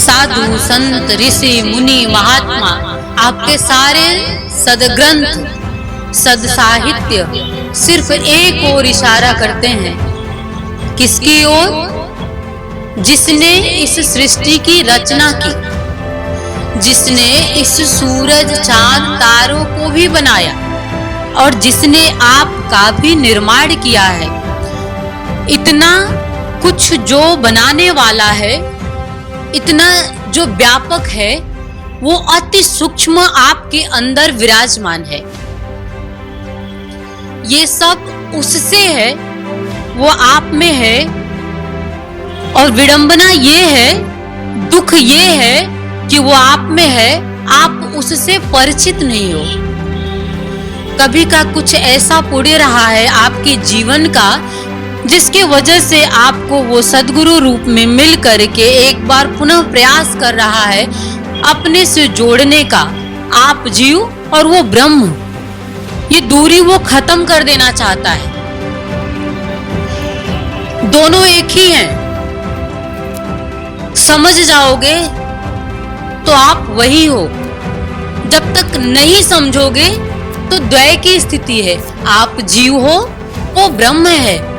साधु संत ऋषि मुनि महात्मा आपके सारे सदग्रंथ सद साहित्य सिर्फ एक और इशारा करते हैं, किसकी ओर? जिसने इस सृष्टि की रचना की, जिसने इस सूरज चांद तारों को भी बनाया और जिसने आपका भी निर्माण किया है। इतना कुछ जो बनाने वाला है, इतना जो व्यापक है, वो अति सूक्ष्म आपके अंदर विराजमान है। ये सब उससे है, वो आप में है। और विडंबना ये है, दुख ये है कि वो आप में है, आप उससे परिचित नहीं हो। कभी का कुछ ऐसा पुण्य रहा है आपके जीवन का, जिसके वजह से आपको वो सद्गुरु रूप में मिल करके एक बार पुनः प्रयास कर रहा है अपने से जोड़ने का। आप जीव और वो ब्रह्म, ये दूरी वो खत्म कर देना चाहता है। दोनों एक ही हैं। समझ जाओगे तो आप वही हो। जब तक नहीं समझोगे तो द्वय की स्थिति है। आप जीव हो, वो ब्रह्म है।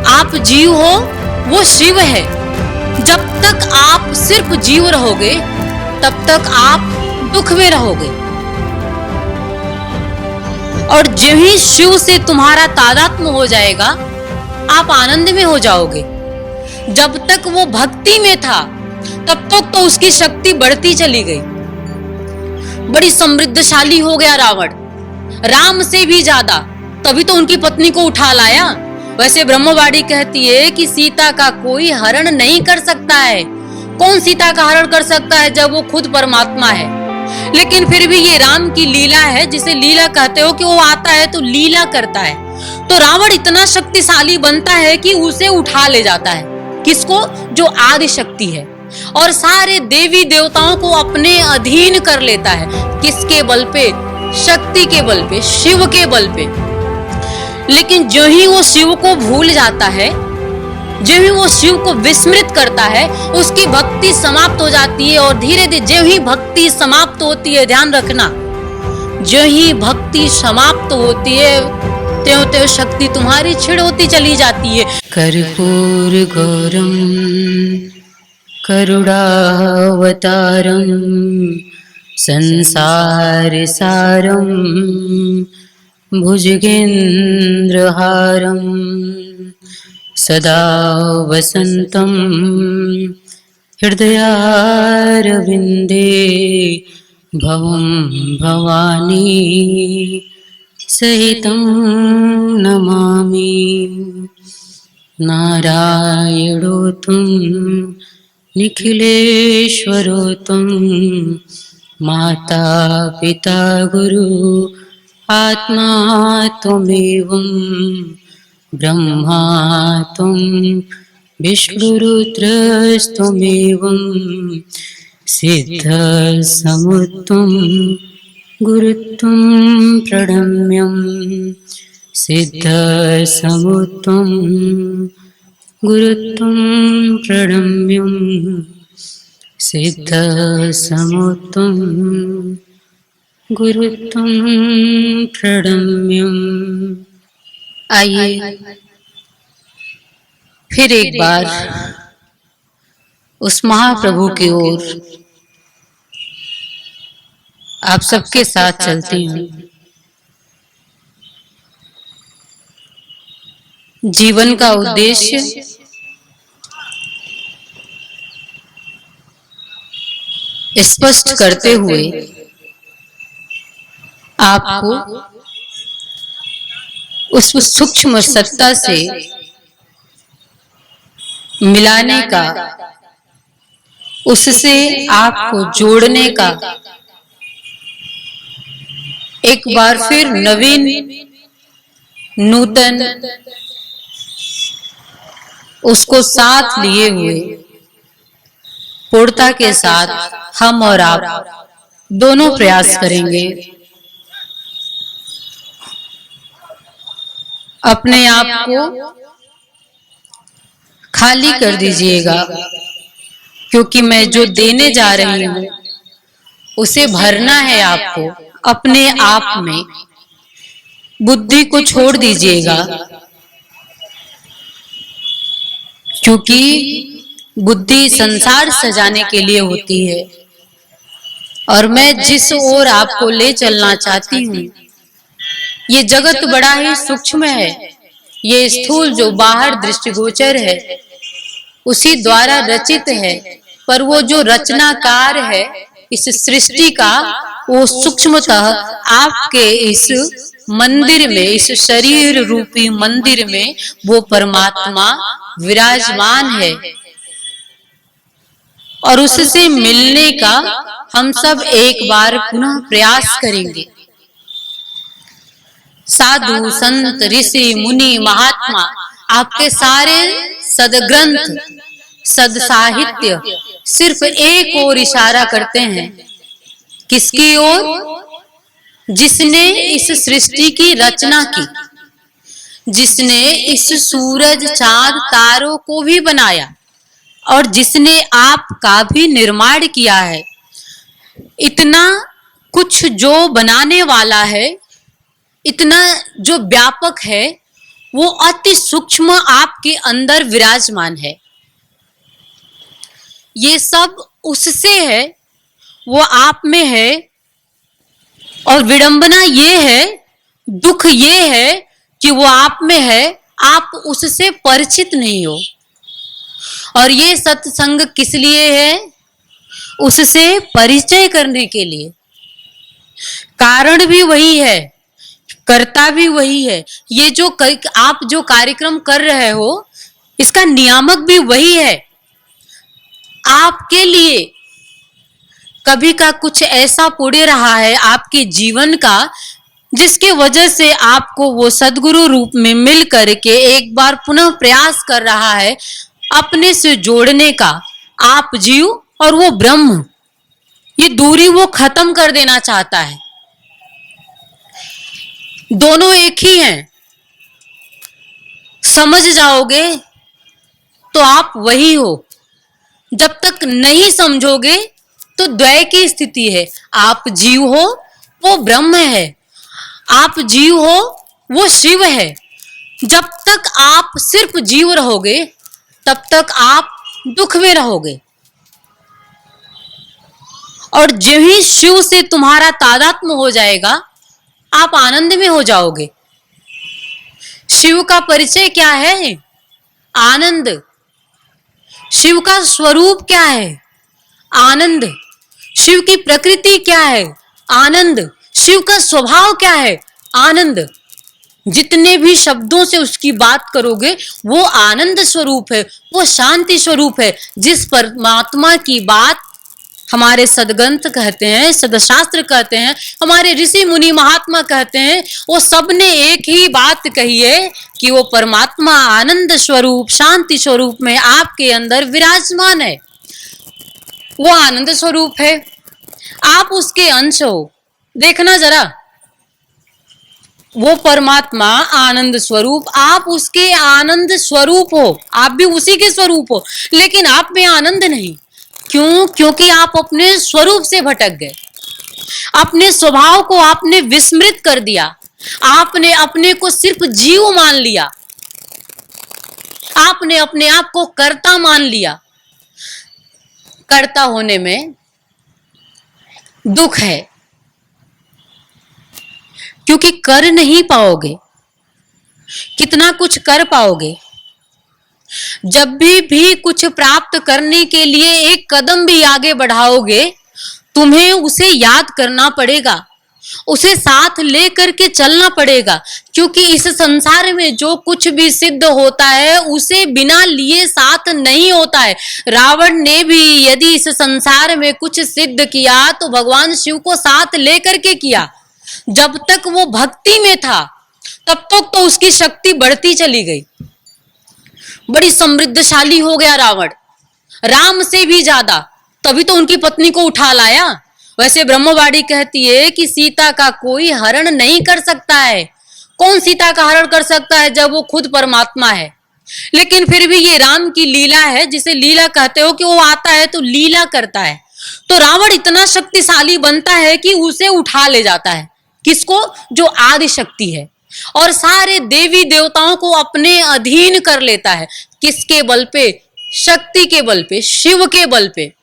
आप जीव हो, वो शिव है। जब तक आप सिर्फ जीव रहोगे, तब तक आप दुख में रहोगे। और जो ही शिव से तुम्हारा तादात्म्य हो जाएगा, आप आनंद में हो जाओगे। जब तक वो भक्ति में था, तब तक तो उसकी शक्ति बढ़ती चली गई। बड़ी समृद्धशाली हो गया रावण, राम से भी ज्यादा। तभी तो उनकी पत्नी को उठा लाया। वैसे ब्रह्मवाणी कहती है कि सीता का कोई हरण नहीं कर सकता है। कौन सीता का हरण कर सकता है जब वो खुद परमात्मा है? लेकिन फिर भी ये राम की लीला है, जिसे लीला कहते हो कि वो आता है तो लीला करता है। तो रावण इतना शक्तिशाली बनता है कि उसे उठा ले जाता है। किसको? जो आदि शक्ति है, और सारे देवी देवताओं को अपने अधीन कर लेता है। किसके बल पे? शक्ति के बल पे, शिव के बल पे। लेकिन जो ही वो शिव को भूल जाता है, जो ही वो शिव को विस्मृत करता है, उसकी भक्ति समाप्त हो जाती है। और धीरे धीरे जो ही भक्ति समाप्त होती है, ध्यान रखना, जो ही भक्ति समाप्त होती है, त्यों त्यों शक्ति तुम्हारी क्षीण होती चली जाती है। कर्पूर गौरम करुणावतारम संसार सारम भुजगेन्द्रहारं सदा वसन्तं हृदयारविन्दे भवं भवानी सहितं नमामि। नारायणो त्वं निखिलेश्वरो त्वं माता पिता गुरु आत्मा त्वमेवं ब्रह्मा त्वं विष्णुरुद्रस्त्वमेवं सिद्धसमुत्तं गुरुत्वं प्रणम्यं सिद्धसमुत्तं गुरुत्वं प्रणम्यं सिद्धसमुत्तं गुरुत्वं प्रणम्यं। आइए फिर एक बार उस महाप्रभु की ओर आप सबके साथ चलती हूँ। जीवन का उद्देश्य स्पष्ट करते हुए आपको उस सूक्ष्म सत्ता से मिलाने का, उससे आपको जोड़ने का एक बार फिर नवीन नूतन उसको साथ लिए हुए पूर्णता के साथ हम और आप दोनों प्रयास करेंगे। अपने आप को खाली कर दीजिएगा। क्योंकि मैं जो देने जा रही हूं उसे भरना है आपको अपने आप में। बुद्धि को छोड़ दीजिएगा, क्योंकि बुद्धि संसार सजाने के लिए होती है, और मैं जिस ओर आपको ले चलना चाहती हूँ, ये जगत बड़ा ही सूक्ष्म है। ये स्थूल जो बाहर दृष्टिगोचर है उसी द्वारा रचित है, पर वो जो रचनाकार है इस सृष्टि का, वो सूक्ष्मतः आपके इस मंदिर में, इस शरीर रूपी मंदिर में वो परमात्मा विराजमान है। और उससे मिलने का हम सब एक बार पुनः प्रयास करेंगे। साधु संत ऋषि मुनि महात्मा आपके सारे सदग्रंथ सद साहित्य सिर्फ एक और इशारा करते हैं, किसकी ओर? जिसने इस सृष्टि की रचना की, जिसने इस सूरज चांद तारों को भी बनाया, और जिसने आपका भी निर्माण किया है। इतना कुछ जो बनाने वाला है, इतना जो व्यापक है, वो अति सूक्ष्म आपके अंदर विराजमान है। ये सब उससे है, वो आप में है। और विडंबना ये है, दुख ये है कि वो आप में है, आप उससे परिचित नहीं हो। और ये सत्संग किस लिए है? उससे परिचय करने के लिए। कारण भी वही है, कर्ता भी वही है। ये जो आप जो कार्यक्रम कर रहे हो, इसका नियामक भी वही है। आपके लिए कभी का कुछ ऐसा पुण्य रहा है आपके जीवन का, जिसके वजह से आपको वो सदगुरु रूप में मिल करके एक बार पुनः प्रयास कर रहा है अपने से जोड़ने का। आप जीव और वो ब्रह्म, ये दूरी वो खत्म कर देना चाहता है। दोनों एक ही हैं। समझ जाओगे तो आप वही हो। जब तक नहीं समझोगे तो द्वय की स्थिति है। आप जीव हो, वो ब्रह्म है। आप जीव हो, वो शिव है। जब तक आप सिर्फ जीव रहोगे तब तक आप दुख में रहोगे। और जो ही शिव से तुम्हारा तादात्म्य हो जाएगा, आप आनंद में हो जाओगे। शिव का परिचय क्या है? आनंद। शिव का स्वरूप क्या है? आनंद। शिव की प्रकृति क्या है? आनंद। शिव का स्वभाव क्या है? आनंद। जितने भी शब्दों से उसकी बात करोगे, वो आनंद स्वरूप है, वो शांति स्वरूप है। जिस परमात्मा की बात हमारे सदग्रंथ कहते हैं, सदशास्त्र कहते हैं, हमारे ऋषि मुनि महात्मा कहते हैं, वो सबने एक ही बात कही है कि वो परमात्मा आनंद स्वरूप, शांति स्वरूप में आपके अंदर विराजमान है। वो आनंद स्वरूप है, आप उसके अंश हो। देखना जरा, वो परमात्मा आनंद स्वरूप, आप उसके आनंद स्वरूप हो, आप भी उसी के स्वरूप हो, लेकिन आप में आनंद नहीं। क्यों? क्योंकि आप अपने स्वरूप से भटक गए। अपने स्वभाव को आपने विस्मृत कर दिया। आपने अपने को सिर्फ जीव मान लिया। आपने अपने आप को कर्ता मान लिया। कर्ता होने में दुख है, क्योंकि कर नहीं पाओगे। कितना कुछ कर पाओगे? जब भी कुछ प्राप्त करने के लिए एक कदम भी आगे बढ़ाओगे, तुम्हें उसे याद करना पड़ेगा, उसे साथ लेकर के चलना पड़ेगा। क्योंकि इस संसार में जो कुछ भी सिद्ध होता है, उसे बिना लिए साथ नहीं होता है। रावण ने भी यदि इस संसार में कुछ सिद्ध किया तो भगवान शिव को साथ लेकर के किया। जब तक वो भक्ति में था तब तक तो उसकी शक्ति बढ़ती चली गई। बड़ी समृद्धशाली हो गया रावण, राम से भी ज्यादा। तभी तो उनकी पत्नी को उठा लाया। वैसे ब्रह्मवाणी कहती है कि सीता का कोई हरण नहीं कर सकता है। कौन सीता का हरण कर सकता है जब वो खुद परमात्मा है? लेकिन फिर भी ये राम की लीला है, जिसे लीला कहते हो, कि वो आता है तो लीला करता है। तो रावण इतना शक्तिशाली बनता है कि उसे उठा ले जाता है। किसको? जो आदि शक्ति है, और सारे देवी देवताओं को अपने अधीन कर लेता है। किसके बल पे? शक्ति के बल पे, शिव के बल पे।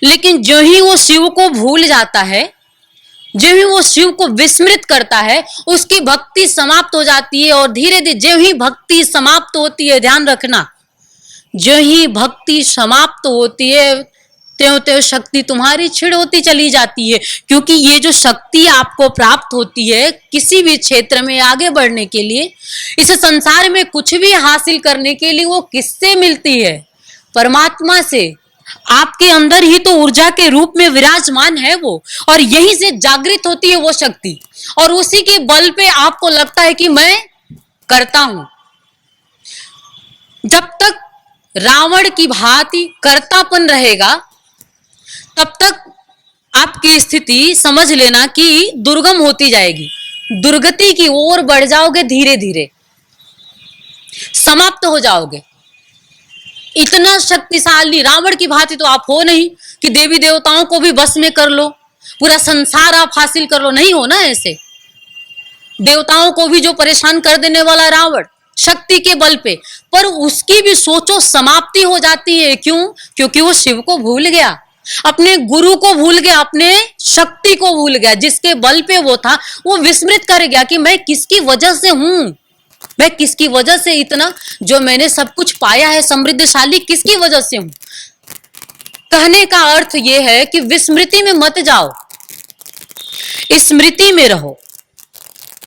लेकिन जो ही वो शिव को भूल जाता है, जो ही वो शिव को विस्मृत करता है, उसकी भक्ति समाप्त हो जाती है। और धीरे धीरे जो ही भक्ति समाप्त होती है, ध्यान रखना, जो ही भक्ति समाप्त होती है, त्यों त्यों शक्ति तुम्हारी क्षीण होती चली जाती है। क्योंकि ये जो शक्ति आपको प्राप्त होती है किसी भी क्षेत्र में आगे बढ़ने के लिए, इस संसार में कुछ भी हासिल करने के लिए, वो किससे मिलती है? परमात्मा से। आपके अंदर ही तो ऊर्जा के रूप में विराजमान है वो, और यहीं से जागृत होती है वो शक्ति, और उसी के बल पे आपको लगता है कि मैं करता हूं। जब तक रावण की भांति कर्तापन रहेगा, तब तक आपकी स्थिति समझ लेना कि दुर्गम होती जाएगी, दुर्गति की ओर बढ़ जाओगे, धीरे धीरे समाप्त हो जाओगे। इतना शक्तिशाली रावण की भांति तो आप हो नहीं कि देवी देवताओं को भी बस में कर लो, पूरा संसार आप हासिल कर लो, नहीं हो ना ऐसे। देवताओं को भी जो परेशान कर देने वाला रावण, शक्ति के बल पे, पर उसकी भी सोचो समाप्ति हो जाती है। क्यों? क्योंकि वो शिव को भूल गया, अपने गुरु को भूल गया, अपने शक्ति को भूल गया, जिसके बल पे वो था। वो विस्मृत कर गया कि मैं किसकी वजह से हूं, मैं किसकी वजह से इतना जो मैंने सब कुछ पाया है समृद्धशाली, किसकी वजह से हूं। कहने का अर्थ यह है कि विस्मृति में मत जाओ, स्मृति में रहो।